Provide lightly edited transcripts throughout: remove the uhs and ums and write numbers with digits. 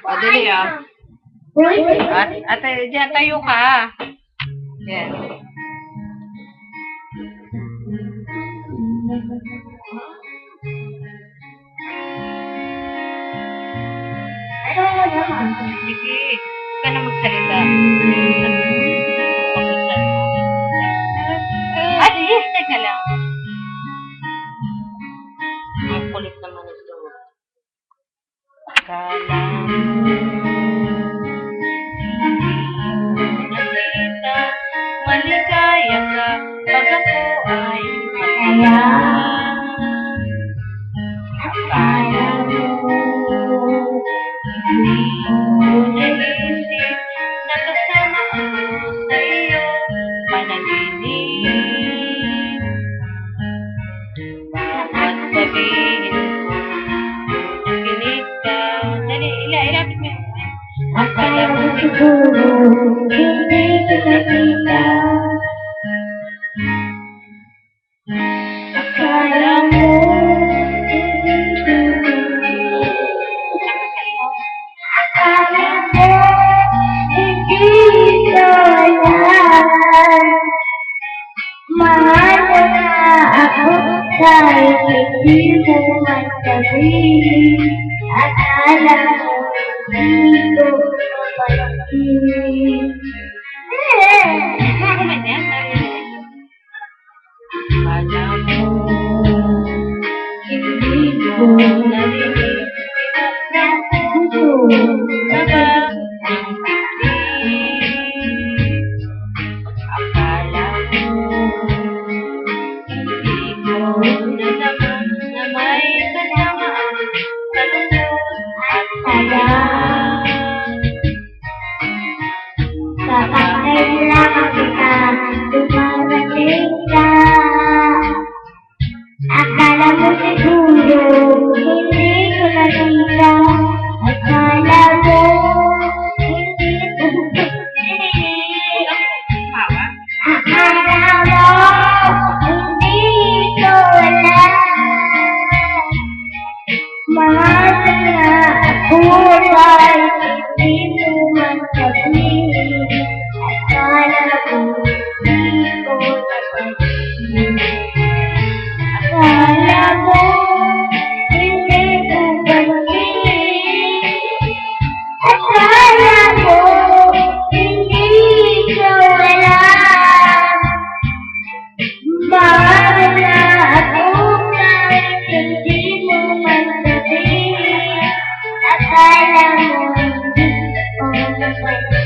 O, dali ah. Ate, dyan, tayo ka. Yan. Sige, ka na magsalita. Yes, teka lang. Ang kulit naman ito. Akala nakita, maligaya ka, pag ako ay masaya. Akala mo, hindi mo naisip, nakasama ako sa iyo, panaginip. At sabihin ko, nakinig ka. Dali, ilapit mo. Akala mo siguro, hindi kita kita. Akala mo, akala mo, hindi ko alam. Mahal mo na ako kahit hindi mo magsabihin. Akala mo, hindi ko mapansin. Akala mo, hindi ko narinig na gusto na ba ang pag-ibig. Akala mo, hindi ko nalaman na may kasama ang kalungkot at saya. Kakakailangan kita, dumarating ka. Akala mo siguro, hindi ko nakita. Akala mo, hindi ko akala mo, hindi ko alam. Mahal na ako kahit hindi mo magsabihin. Akala mo, hindi ko napansin. Akala mo, hindi ko pansin. Akala mo, hindi ko alam. Mahal na ako kahit hindi mo magsabihin. Akala mo, hindi ko napansin.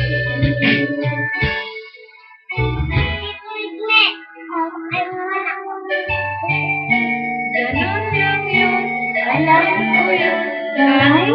Ganun lang yun, alam ko yun, kahit